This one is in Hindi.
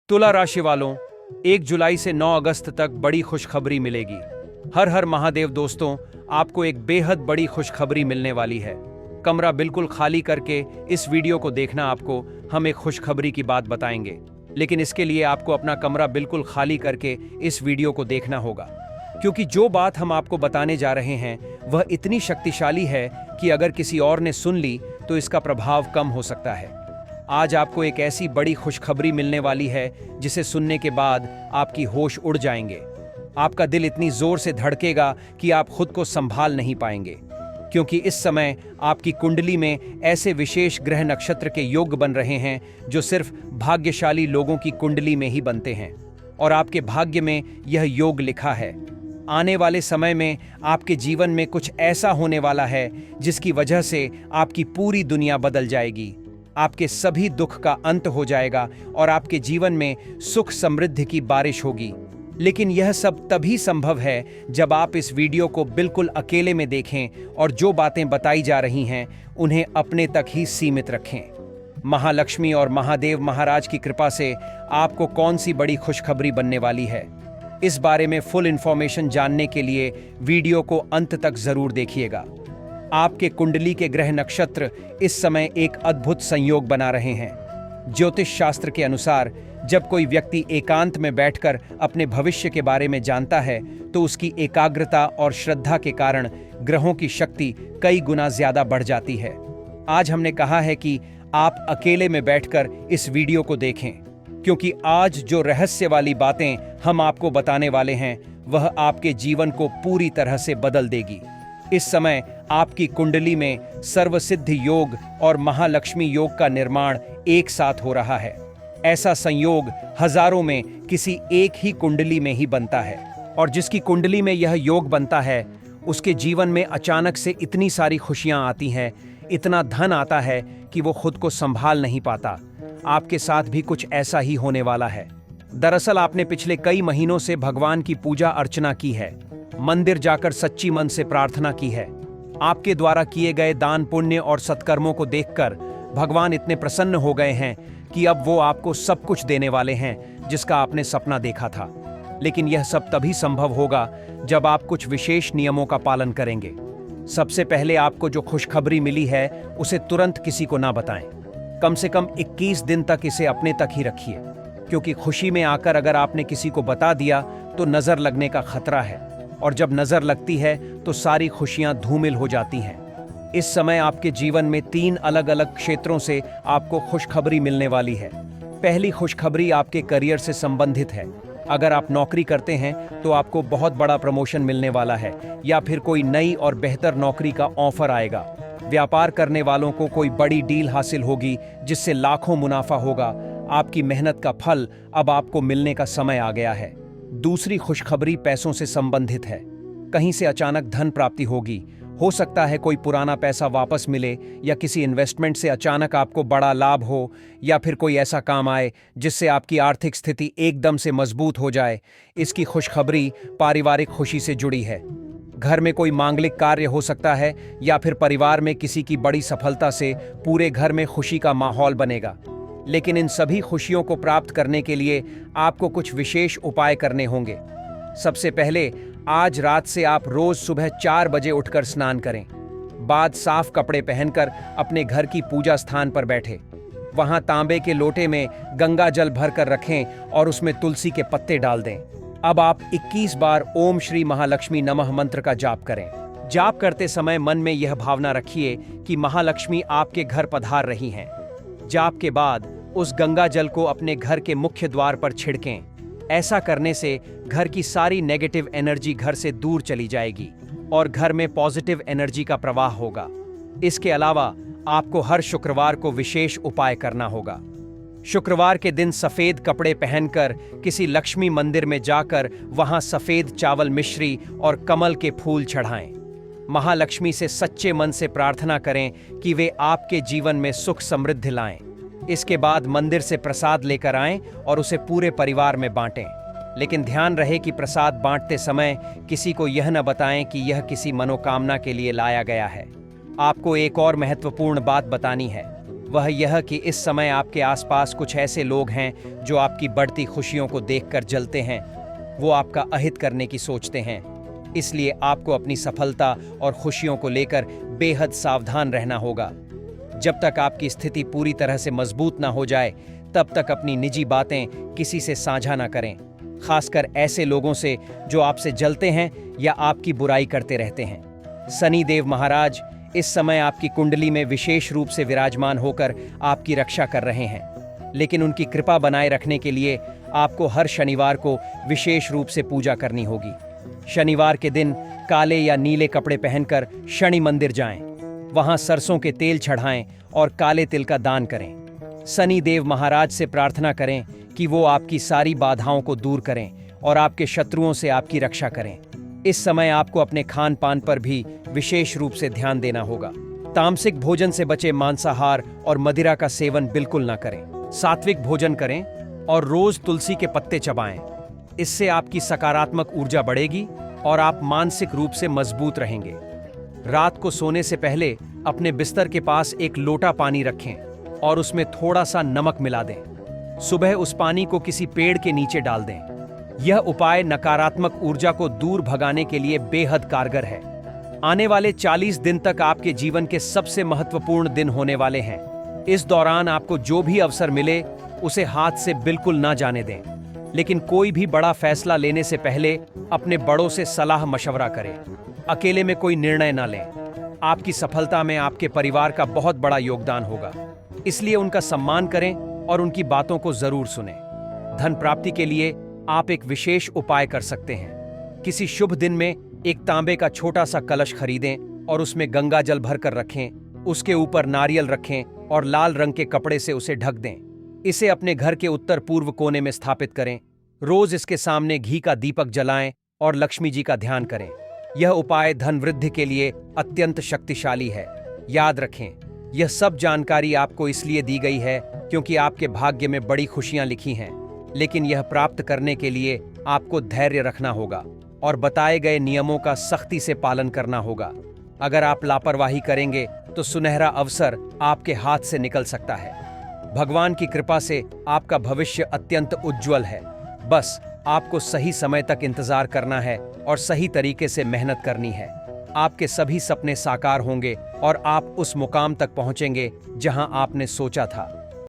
तुला राशि वालों, 1 जुलाई से 9 अगस्त तक बड़ी खुशखबरी मिलेगी। हर हर महादेव दोस्तों, आपको एक बेहद बड़ी खुशखबरी मिलने वाली है। कमरा बिल्कुल खाली करके इस वीडियो को देखना। आपको हम एक खुशखबरी की बात बताएंगे, लेकिन इसके लिए आपको अपना कमरा बिल्कुल खाली करके इस वीडियो को देखना होगा, क्योंकि जो बात हम आपको बताने जा रहे हैं वह इतनी शक्तिशाली है कि अगर किसी और ने सुन ली तो इसका प्रभाव कम हो सकता है। आज आपको एक ऐसी बड़ी खुशखबरी मिलने वाली है जिसे सुनने के बाद आपकी होश उड़ जाएंगे। आपका दिल इतनी जोर से धड़केगा कि आप खुद को संभाल नहीं पाएंगे, क्योंकि इस समय आपकी कुंडली में ऐसे विशेष ग्रह नक्षत्र के योग बन रहे हैं जो सिर्फ भाग्यशाली लोगों की कुंडली में ही बनते हैं, और आपके भाग्य में यह योग लिखा है। आने वाले समय में आपके जीवन में कुछ ऐसा होने वाला है जिसकी वजह से आपकी पूरी दुनिया बदल जाएगी। आपके सभी दुख का अंत हो जाएगा और आपके जीवन में सुख समृद्धि की बारिश होगी। लेकिन यह सब तभी संभव है जब आप इस वीडियो को बिल्कुल अकेले में देखें और जो बातें बताई जा रही हैं उन्हें अपने तक ही सीमित रखें। महालक्ष्मी और महादेव महाराज की कृपा से आपको कौन सी बड़ी खुशखबरी बनने वाली है, इस बारे में फुल इंफॉर्मेशन जानने के लिए वीडियो को अंत तक जरूर देखिएगा। आपके कुंडली के ग्रह नक्षत्र इस समय एक अद्भुत संयोग बना रहे हैं। ज्योतिष शास्त्र के अनुसार जब कोई व्यक्ति एकांत में बैठकर अपने भविष्य के बारे में जानता है तो उसकी एकाग्रता और श्रद्धा के कारण ग्रहों की शक्ति कई गुना ज्यादा बढ़ जाती है। आज हमने कहा है कि आप अकेले में बैठकर इस वीडियो को देखें, क्योंकि आज जो रहस्य वाली बातें हम आपको बताने वाले हैं वह आपके जीवन को पूरी तरह से बदल देगी। इस समय आपकी कुंडली में सर्वसिद्ध योग और महालक्ष्मी योग का निर्माण एक साथ हो रहा है। ऐसा संयोग हजारों में किसी एक ही कुंडली में ही बनता है, और जिसकी कुंडली में यह योग बनता है उसके जीवन में अचानक से इतनी सारी खुशियां आती हैं, इतना धन आता है कि वो खुद को संभाल नहीं पाता। आपके साथ भी कुछ ऐसा ही होने वाला है। दरअसल आपने पिछले कई महीनों से भगवान की पूजा अर्चना की है, मंदिर जाकर सच्ची मन से प्रार्थना की है। आपके द्वारा किए गए दान पुण्य और सत्कर्मों को देखकर भगवान इतने प्रसन्न हो गए हैं कि अब वो आपको सब कुछ देने वाले हैं जिसका आपने सपना देखा था। लेकिन यह सब तभी संभव होगा जब आप कुछ विशेष नियमों का पालन करेंगे। सबसे पहले आपको जो खुशखबरी मिली है उसे तुरंत किसी को ना बताएं। कम से कम 21 दिन तक इसे अपने तक ही रखिए, क्योंकि खुशी में आकर अगर आपने किसी को बता दिया तो नजर लगने का खतरा है, और जब नजर लगती है तो सारी खुशियां धूमिल हो जाती हैं। इस समय आपके जीवन में 3 अलग अलग क्षेत्रों से आपको खुशखबरी मिलने वाली है। पहली खुशखबरी आपके करियर से संबंधित है। अगर आप नौकरी करते हैं तो आपको बहुत बड़ा प्रमोशन मिलने वाला है, या फिर कोई नई और बेहतर नौकरी का ऑफर आएगा। व्यापार करने वालों को कोई बड़ी डील हासिल होगी जिससे लाखों मुनाफा होगा। आपकी मेहनत का फल अब आपको मिलने का समय आ गया है। दूसरी खुशखबरी पैसों से संबंधित है। कहीं से अचानक धन प्राप्ति होगी। हो सकता है कोई पुराना पैसा वापस मिले, या किसी इन्वेस्टमेंट से अचानक आपको बड़ा लाभ हो, या फिर कोई ऐसा काम आए जिससे आपकी आर्थिक स्थिति एकदम से मजबूत हो जाए। इसकी खुशखबरी पारिवारिक खुशी से जुड़ी है। घर में कोई मांगलिक कार्य हो सकता है, या फिर परिवार में किसी की बड़ी सफलता से पूरे घर में खुशी का माहौल बनेगा। लेकिन इन सभी खुशियों को प्राप्त करने के लिए आपको कुछ विशेष उपाय करने होंगे। सबसे पहले आज रात से आप रोज सुबह 4 बजे उठकर स्नान करें। बाद साफ कपड़े पहनकर अपने घर की पूजा स्थान पर बैठे। वहां तांबे के लोटे में गंगा जल भर कर रखें और उसमें तुलसी के पत्ते डाल दें। अब आप 21 बार ओम श्री महालक्ष्मी नमः मंत्र का जाप करें। जाप करते समय मन में यह भावना रखिए कि महालक्ष्मी आपके घर पधार रही हैं। जाप के बाद उस गंगा जल को अपने घर के मुख्य द्वार पर छिड़कें। ऐसा करने से घर की सारी नेगेटिव एनर्जी घर से दूर चली जाएगी और घर में पॉजिटिव एनर्जी का प्रवाह होगा। इसके अलावा आपको हर शुक्रवार को विशेष उपाय करना होगा। शुक्रवार के दिन सफेद कपड़े पहनकर किसी लक्ष्मी मंदिर में जाकर वहां सफेद चावल मिश्री और कमल के फूल चढ़ाएं। महालक्ष्मी से सच्चे मन से प्रार्थना करें कि वे आपके जीवन में सुख समृद्धि लाएं। इसके बाद मंदिर से प्रसाद लेकर आएं और उसे पूरे परिवार में बांटें। लेकिन ध्यान रहे कि प्रसाद बांटते समय किसी को यह न बताएं कि यह किसी मनोकामना के लिए लाया गया है। आपको एक और महत्वपूर्ण बात बतानी है। वह यह कि इस समय आपके आसपास कुछ ऐसे लोग हैं जो आपकी बढ़ती खुशियों को देखकर जलते हैं। वो आपका अहित करने की सोचते हैं। इसलिए आपको अपनी सफलता और खुशियों को लेकर बेहद सावधान रहना होगा। जब तक आपकी स्थिति पूरी तरह से मजबूत ना हो जाए, तब तक अपनी निजी बातें किसी से साझा ना करें, खासकर ऐसे लोगों से जो आपसे जलते हैं या आपकी बुराई करते रहते हैं। शनि देव महाराज इस समय आपकी कुंडली में विशेष रूप से विराजमान होकर आपकी रक्षा कर रहे हैं, लेकिन उनकी कृपा बनाए रखने के लिए आपको हर शनिवार को विशेष रूप से पूजा करनी होगी। शनिवार के दिन काले या नीले कपड़े पहनकर शनि मंदिर जाएं, वहां सरसों के तेल चढ़ाएं और काले तिल का दान करें। शनि देव महाराज से प्रार्थना करें कि वो आपकी सारी बाधाओं को दूर करें और आपके शत्रुओं से आपकी रक्षा करें। इस समय आपको अपने खान पान पर भी विशेष रूप से ध्यान देना होगा। तामसिक भोजन से बचे, मांसाहार और मदिरा का सेवन बिल्कुल ना करें। सात्विक भोजन करें और रोज तुलसी के पत्ते चबाएं। इससे आपकी सकारात्मक ऊर्जा बढ़ेगी और आप मानसिक रूप से मजबूत रहेंगे। रात को सोने से पहले अपने बिस्तर के पास एक लोटा पानी रखें और उसमें थोड़ा सा नमक मिला दें। सुबह उस पानी को किसी पेड़ के नीचे डाल दें। यह उपाय नकारात्मक ऊर्जा को दूर भगाने के लिए बेहद कारगर है। आने वाले 40 दिन तक आपके जीवन के सबसे महत्वपूर्ण दिन होने वाले हैं। इस दौरान आपको जो भी अवसर मिले उसे हाथ से बिल्कुल ना जाने दें, लेकिन कोई भी बड़ा फैसला लेने से पहले अपने बड़ों से सलाह मशवरा करें। अकेले में कोई निर्णय ना लें। आपकी सफलता में आपके परिवार का बहुत बड़ा योगदान होगा, इसलिए उनका सम्मान करें और उनकी बातों को जरूर सुनें। धन प्राप्ति के लिए आप एक विशेष उपाय कर सकते हैं। किसी शुभ दिन में एक तांबे का छोटा सा कलश खरीदें और उसमें गंगा जल भरकर रखें। उसके ऊपर नारियल रखें और लाल रंग के कपड़े से उसे ढक दें। इसे अपने घर के उत्तर पूर्व कोने में स्थापित करें। रोज इसके सामने घी का दीपक जलाएं और लक्ष्मी जी का ध्यान करें। यह उपाय धन वृद्धि के लिए अत्यंत शक्तिशाली है। याद रखें, यह सब जानकारी आपको इसलिए दी गई है क्योंकि आपके भाग्य में बड़ी खुशियां लिखी हैं, लेकिन यह प्राप्त करने के लिए आपको धैर्य रखना होगा और बताए गए नियमों का सख्ती से पालन करना होगा। अगर आप लापरवाही करेंगे तो सुनहरा अवसर आपके हाथ से निकल सकता है। भगवान की कृपा से आपका भविष्य अत्यंत उज्जवल है। बस आपको सही समय तक इंतजार करना है और सही तरीके से मेहनत करनी है। आपके सभी सपने साकार होंगे और आप उस मुकाम तक पहुंचेंगे जहां आपने सोचा था।